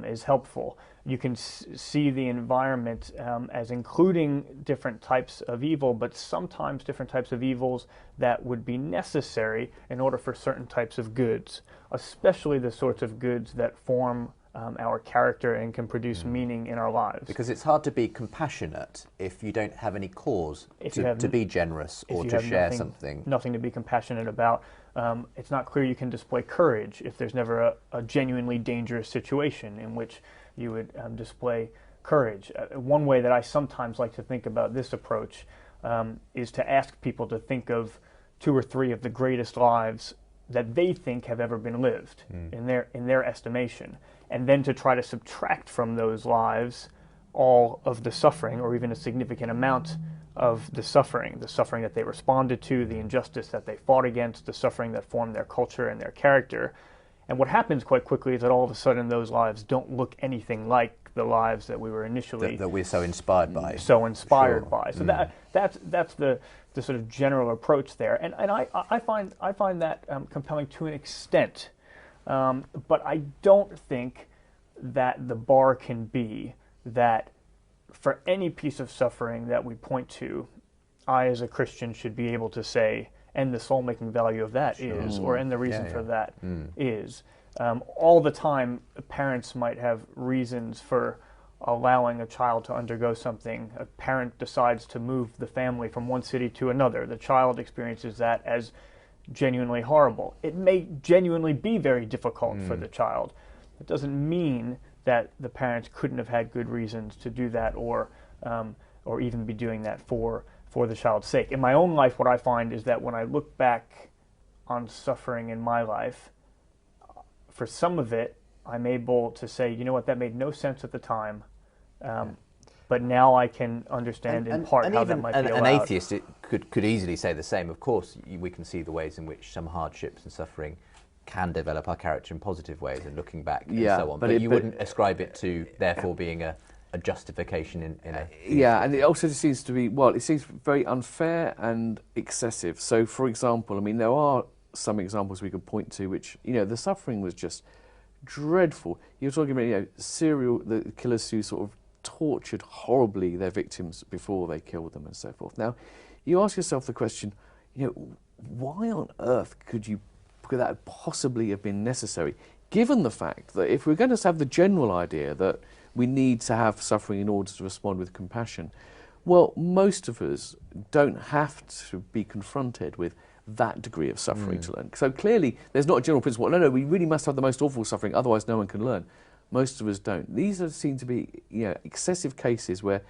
is helpful. You can see the environment as including different types of evil, but sometimes different types of evils that would be necessary in order for certain types of goods, especially the sorts of goods that form our character and can produce meaning in our lives. Because it's hard to be compassionate if you don't have any cause to be generous or to share something. Nothing to be compassionate about. It's not clear you can display courage if there's never a genuinely dangerous situation in which you would display courage. One way that I sometimes like to think about this approach is to ask people to think of 2 or 3 of the greatest lives that they think have ever been lived in their estimation, and then to try to subtract from those lives all of the suffering, or even a significant amount of the suffering that they responded to, the injustice that they fought against, the suffering that formed their culture and their character. And what happens quite quickly is that all of a sudden those lives don't look anything like the lives that we were initially that we're so inspired by. So that's the sort of general approach there, and I find that compelling to an extent, but I don't think that the bar can be that for any piece of suffering that we point to, I as a Christian should be able to say, and the soul-making value of that is, or and the reason for that is. All the time, parents might have reasons for allowing a child to undergo something. A parent decides to move the family from one city to another. The child experiences that as genuinely horrible. It may genuinely be very difficult for the child. It doesn't mean that the parents couldn't have had good reasons to do that, or even be doing that for the child's sake. In my own life, what I find is that when I look back on suffering in my life, for some of it, I'm able to say, you know what, that made no sense at the time, but now I can understand in part how that might be allowed. An atheist could easily say the same. Of course, we can see the ways in which some hardships and suffering can develop our character in positive ways, and looking back and so on. But you wouldn't ascribe it to, therefore, being a justification in a... and it also seems to be, it seems very unfair and excessive. So, for example, I mean, there are some examples we could point to which, the suffering was just dreadful. You're talking about, the killers who sort of tortured horribly their victims before they killed them and so forth. Now, you ask yourself the question, why on earth could that possibly have been necessary, given the fact that if we're going to have the general idea that we need to have suffering in order to respond with compassion, well, most of us don't have to be confronted with that degree of suffering to learn. So clearly, there's not a general principle, no, we really must have the most awful suffering, otherwise no one can learn. Most of us don't. These seem to be excessive cases where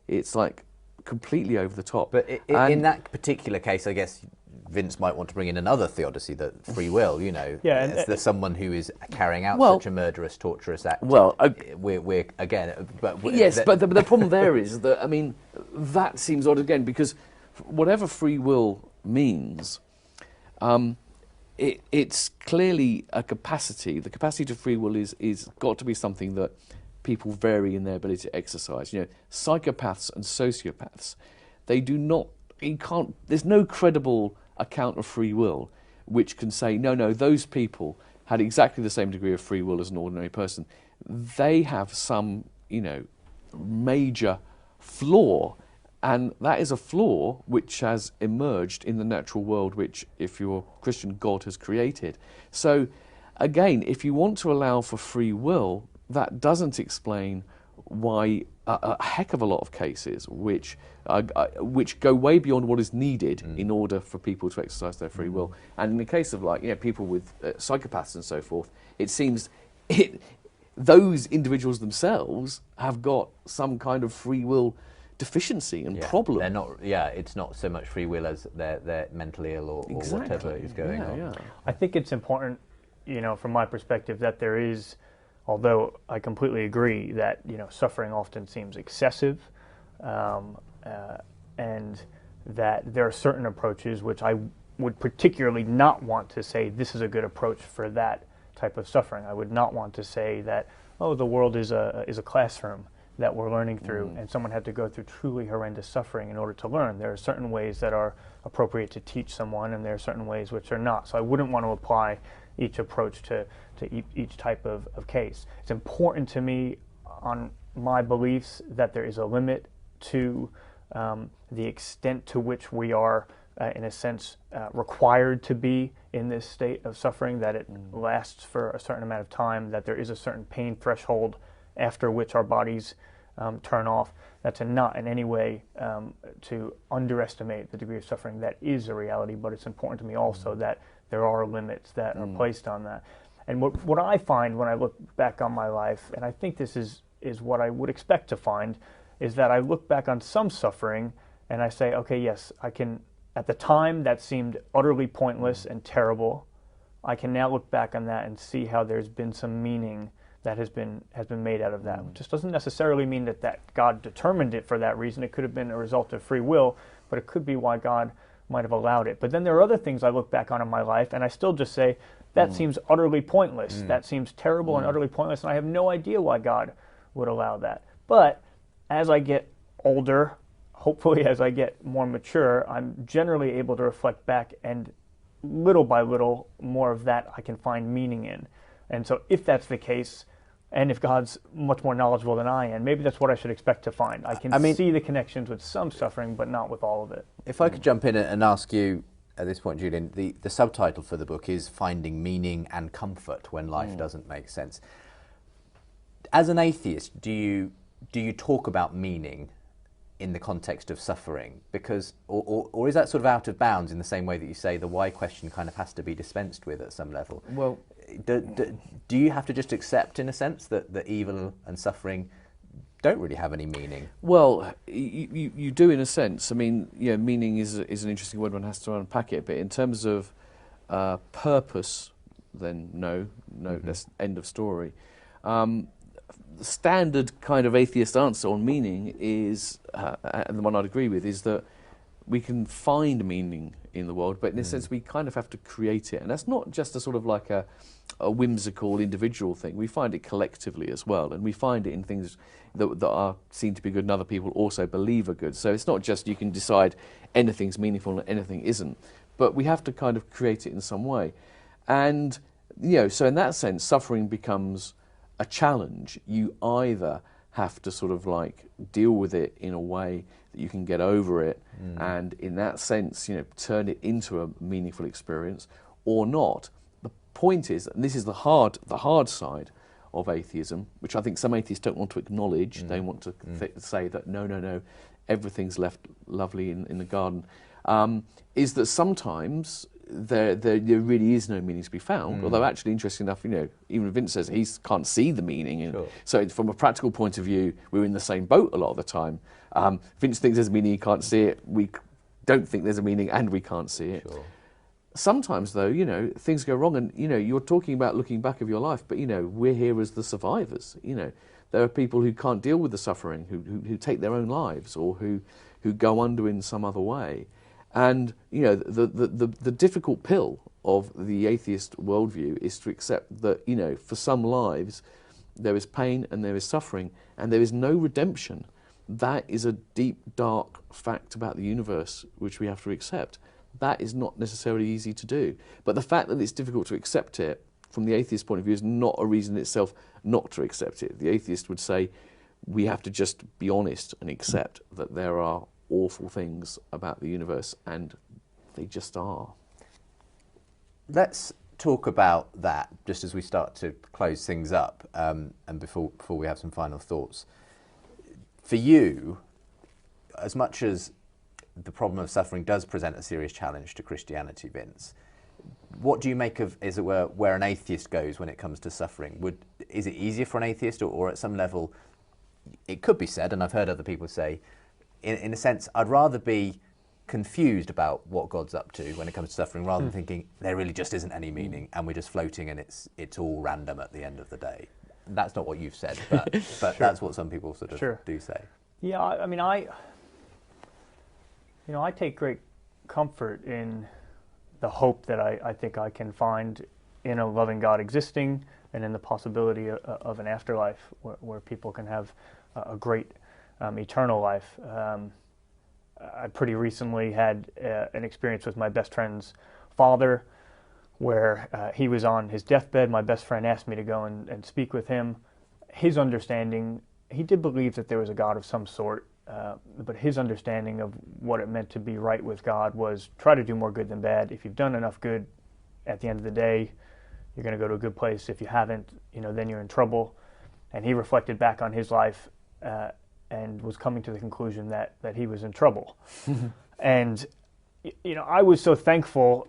it's like completely over the top. But in that particular case, I guess Vince might want to bring in another theodicy, that free will, there's someone who is carrying out such a murderous, torturous act. Well, we're again... But the problem there is that, I mean, that seems odd again, because whatever free will means, it's clearly a capacity. The capacity to free will is got to be something that people vary in their ability to exercise. Psychopaths and sociopaths, there's no credible account of free will which can say, no, those people had exactly the same degree of free will as an ordinary person. They have some, major flaw, and that is a flaw which has emerged in the natural world, which, if you're Christian, God has created. So, again, if you want to allow for free will, that doesn't explain why a heck of a lot of cases which go way beyond what is needed in order for people to exercise their free will. And in the case of people with psychopaths and so forth, it seems those individuals themselves have got some kind of free will deficiency and problem. They're not. It's not so much free will as they're mentally ill or whatever is going on. Yeah. I think it's important, from my perspective, that there is. Although I completely agree that suffering often seems excessive, and that there are certain approaches which I would particularly not want to say this is a good approach for that type of suffering. I would not want to say that the world is a classroom that we're learning through, and someone had to go through truly horrendous suffering in order to learn. There are certain ways that are appropriate to teach someone, and there are certain ways which are not. So I wouldn't want to apply each approach to each type of case. It's important to me on my beliefs that there is a limit to the extent to which we are, in a sense, required to be in this state of suffering, that it lasts for a certain amount of time, that there is a certain pain threshold after which our bodies turn off. That's not in any way to underestimate the degree of suffering that is a reality, but it's important to me also that there are limits that are placed on that. And what I find when I look back on my life, and I think this is what I would expect to find, is that I look back on some suffering and I say, okay, yes, I can, at the time that seemed utterly pointless and terrible, I can now look back on that and see how there's been some meaning that has been made out of that. It just doesn't necessarily mean that God determined it for that reason. It could have been a result of free will, but it could be why God might have allowed it. But then there are other things I look back on in my life and I still just say, that seems utterly pointless. That seems terrible and utterly pointless, and I have no idea why God would allow that. But as I get older, hopefully as I get more mature, I'm generally able to reflect back, and little by little, more of that I can find meaning in. And so if that's the case, and if God's much more knowledgeable than I am, maybe that's what I should expect to find. I can see the connections with some suffering, but not with all of it. If I could jump in and ask you, at this point, Julian, the subtitle for the book is Finding Meaning and Comfort When Life Doesn't Make Sense. As an atheist, do you talk about meaning in the context of suffering? Because, or is that sort of out of bounds in the same way that you say the why question kind of has to be dispensed with at some level? Well, do you have to just accept, in a sense, that evil and suffering don't really have any meaning? Well, you do in a sense. I mean, meaning is an interesting word. One has to unpack it. But in terms of purpose, then no, that's end of story. The standard kind of atheist answer on meaning is, and the one I'd agree with, is that we can find meaning in the world, but in a sense we kind of have to create it. And that's not just a sort of like a whimsical individual thing. We find it collectively as well, and we find it in things that are seen to be good and other people also believe are good. So it's not just you can decide anything's meaningful and anything isn't, but we have to kind of create it in some way. And so in that sense, suffering becomes a challenge. You either have to sort of like deal with it in a way that you can get over it, and in that sense, turn it into a meaningful experience, or not. The point is, and this is the hard side of atheism, which I think some atheists don't want to acknowledge. They want to say that no, everything's left lovely in the garden. Is that sometimes there really is no meaning to be found. Although actually, interesting enough, even Vince says he can't see the meaning. Sure. So from a practical point of view, we're in the same boat a lot of the time. Vince thinks there's a meaning, he can't see it. We don't think there's a meaning, and we can't see it. Sure. Sometimes, though, things go wrong, and you're talking about looking back of your life, but we're here as the survivors. There are people who can't deal with the suffering, who take their own lives, or who go under in some other way. And the difficult pill of the atheist worldview is to accept that for some lives there is pain and there is suffering and there is no redemption. That is a deep, dark fact about the universe which we have to accept. That is not necessarily easy to do. But the fact that it's difficult to accept it from the atheist point of view is not a reason itself not to accept it. The atheist would say we have to just be honest and accept that there are awful things about the universe, and they just are. Let's talk about that just as we start to close things up, and before we have some final thoughts. For you, as much as the problem of suffering does present a serious challenge to Christianity, Vince, what do you make of, as it were, where an atheist goes when it comes to suffering? Is it easier for an atheist, or at some level, it could be said, and I've heard other people say, in a sense, I'd rather be confused about what God's up to when it comes to suffering, rather than thinking there really just isn't any meaning and we're just floating and it's all random at the end of the day. That's not what you've said, but Sure. That's what some people sort of Sure. do say. Yeah, I mean, I take great comfort in the hope that I think I can find in a loving God existing, and in the possibility of an afterlife where people can have a great eternal life. I pretty recently had an experience with my best friend's father, where he was on his deathbed. My best friend asked me to go and speak with him. His understanding, he did believe that there was a God of some sort, but his understanding of what it meant to be right with God was try to do more good than bad. If you've done enough good, at the end of the day, you're going to go to a good place. If you haven't, then you're in trouble. And he reflected back on his life and was coming to the conclusion that he was in trouble. And, I was so thankful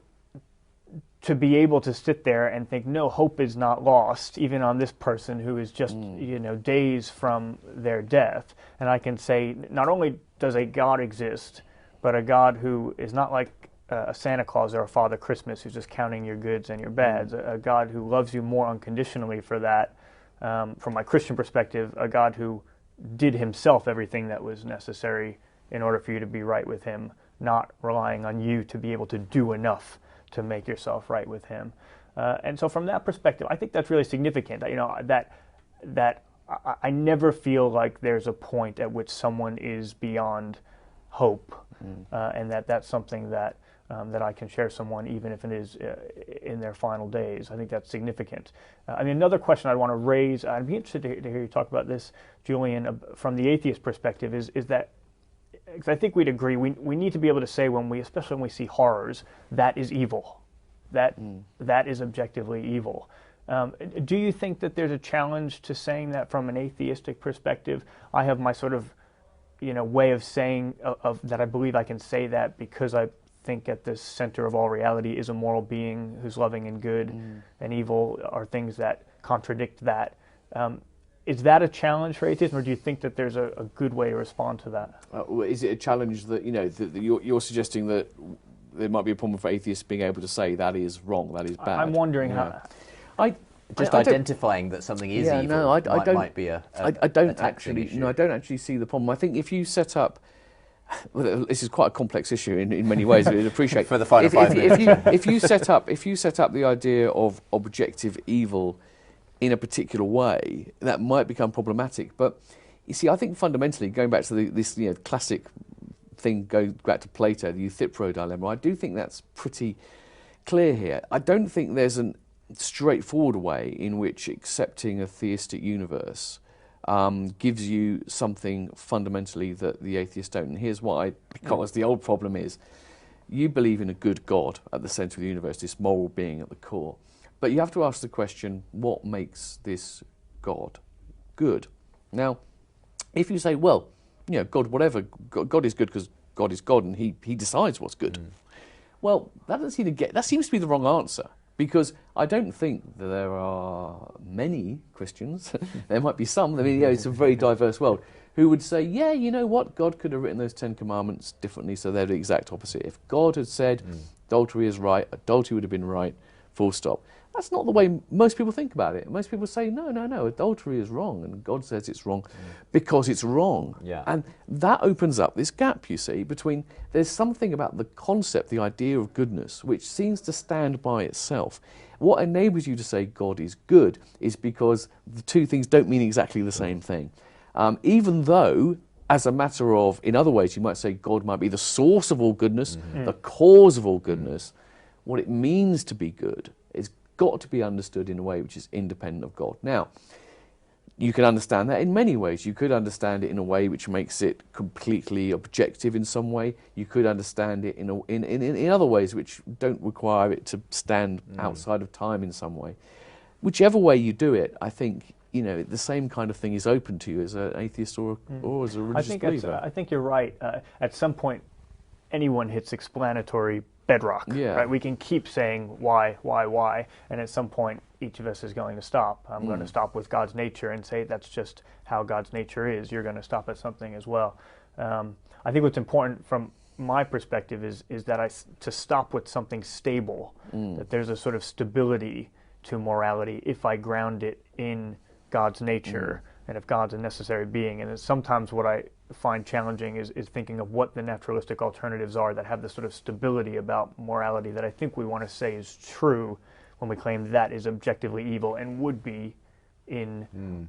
to be able to sit there and think, no, hope is not lost, even on this person who is just, days from their death. And I can say, not only does a God exist, but a God who is not like a Santa Claus or a Father Christmas who's just counting your goods and your bads, a God who loves you more unconditionally for that. From my Christian perspective, a God who did himself everything that was necessary in order for you to be right with him, not relying on you to be able to do enough to make yourself right with him. And so from that perspective, I think that's really significant. That I never feel like there's a point at which someone is beyond hope, and that's something that I can share someone, even if it is in their final days. I think that's significant. Another question I'd want to raise, I'd be interested to hear you talk about this, Julian, from the atheist perspective, is that, because I think we'd agree, we need to be able to say, especially when we see horrors, that is evil. That is objectively evil. Do you think that there's a challenge to saying that from an atheistic perspective? I have my sort of, way of saying that I believe I can say that because I think at the center of all reality is a moral being who's loving and good, and evil are things that contradict that. Is that a challenge for atheism, or do you think that there's a good way to respond to that? Is it a challenge that, that you're suggesting that there might be a problem for atheists being able to say that is wrong, that is bad? I'm wondering how... Identifying that something is evil might be a I don't taxing issue. I don't actually see the problem. I think if you set up... Well, this is quite a complex issue in many ways. I'd appreciate for the final 5 minutes. If you set up the idea of objective evil in a particular way, that might become problematic. But you see, I think fundamentally, going back to this classic thing, going back to Plato, the Euthyphro dilemma, I do think that's pretty clear here. I don't think there's a straightforward way in which accepting a theistic universe gives you something fundamentally that the atheists don't. And here's why, because the old problem is, you believe in a good God at the centre of the universe, this moral being at the core. But you have to ask the question, what makes this God good? Now, if you say, well, God, whatever, God is good because God is God and he decides what's good. Well, that seems to be the wrong answer. Because I don't think that there are many Christians, there might be some, it's a very diverse world, who would say, yeah, you know what, God could have written those 10 commandments differently, so they're the exact opposite. If God had said adultery is right, adultery would have been right, full stop. That's not the way most people think about it. Most people say, no, adultery is wrong, and God says it's wrong because it's wrong. Yeah. And that opens up this gap, you see, between, there's something about the concept, the idea of goodness, which seems to stand by itself. What enables you to say God is good is because the two things don't mean exactly the same thing. Even though, as a matter of, in other ways, you might say God might be the source of all goodness, the cause of all goodness, what it means to be good is got to be understood in a way which is independent of God. Now, you can understand that in many ways. You could understand it in a way which makes it completely objective in some way. You could understand it in other ways which don't require it to stand outside of time in some way. Whichever way you do it, I think, the same kind of thing is open to you as an atheist or as a religious believer. I think you're right. At some point, anyone hits explanatory bedrock, right? We can keep saying why, and at some point each of us is going to stop. I'm going to stop with God's nature and say that's just how God's nature is. You're going to stop at something as well. I think what's important from my perspective is that to stop with something stable, that there's a sort of stability to morality if I ground it in God's nature and if God's a necessary being. And sometimes what I find challenging is thinking of what the naturalistic alternatives are that have this sort of stability about morality that I think we want to say is true when we claim that is objectively evil and would be in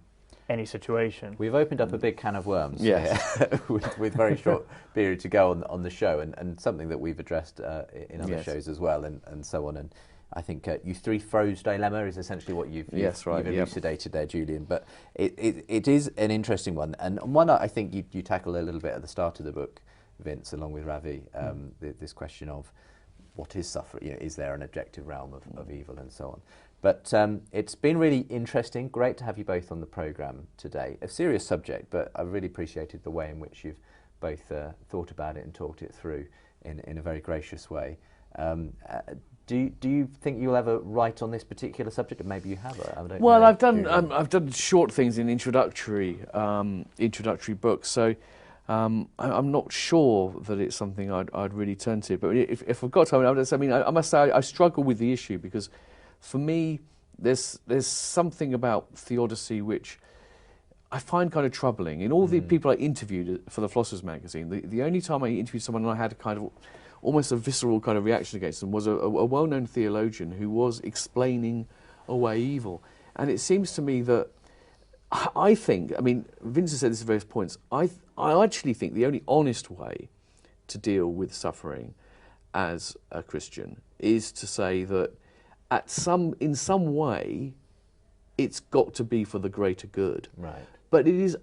any situation. We've opened up a big can of worms with very short period to go on the show, and something that we've addressed in other shows as well, and so on. And I think Euthyphro's dilemma is essentially what you've elucidated there, Julian. But it is an interesting one, and one I think you tackle a little bit at the start of the book, Vince, along with Ravi, this question of what is suffering? Is there an objective realm of evil, and so on? But it's been really interesting. Great to have you both on the programme today. A serious subject, but I've really appreciated the way in which you've both thought about it and talked it through in a very gracious way. Do you think you'll ever write on this particular subject? Or maybe you have. Well, I've done short things in introductory books, so I'm not sure that it's something I'd really turn to. But if I've got time, I must say I struggle with the issue, because for me there's something about theodicy which I find kind of troubling. In all the people I interviewed for the Philosopher's Magazine, the only time I interviewed someone and I had a kind of almost a visceral kind of reaction against them was a well-known theologian who was explaining away evil. And it seems to me that I think, Vince has said this at various points, I actually think the only honest way to deal with suffering as a Christian is to say that in some way it's got to be for the greater good. Right. But it is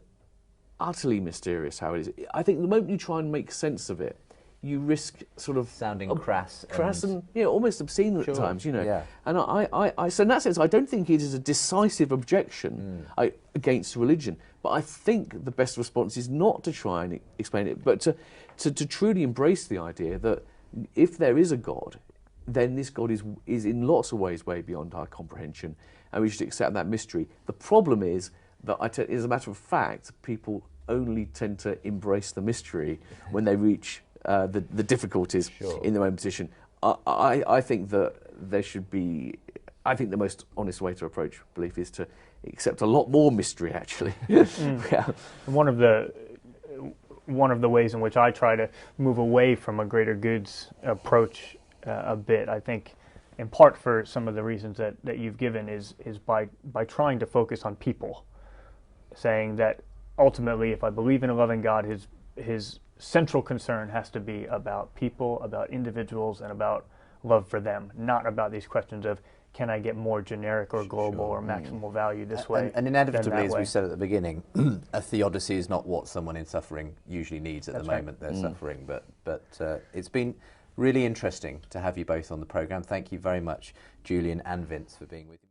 utterly mysterious how it is. I think the moment you try and make sense of it, you risk sort of sounding crass and almost obscene at times, Yeah. And so in that sense, I don't think it is a decisive objection against religion. But I think the best response is not to try and explain it, but to truly embrace the idea that if there is a God, then this God is in lots of ways way beyond our comprehension, and we should accept that mystery. The problem is that, as a matter of fact, people only tend to embrace the mystery when they reach the difficulties in their own position. I think that there should be. I think the most honest way to approach belief is to accept a lot more mystery. Actually, yeah. One of the ways in which I try to move away from a greater goods approach a bit, I think, in part for some of the reasons that you've given, is by trying to focus on people, saying that ultimately, if I believe in a loving God, his central concern has to be about people, about individuals, and about love for them, not about these questions of can I get more generic or global or maximal value this way. And inevitably, as we said at the beginning, a theodicy is not what someone in suffering usually needs at the moment they're suffering. But it's been really interesting to have you both on the programme. Thank you very much, Julian and Vince, for being with me.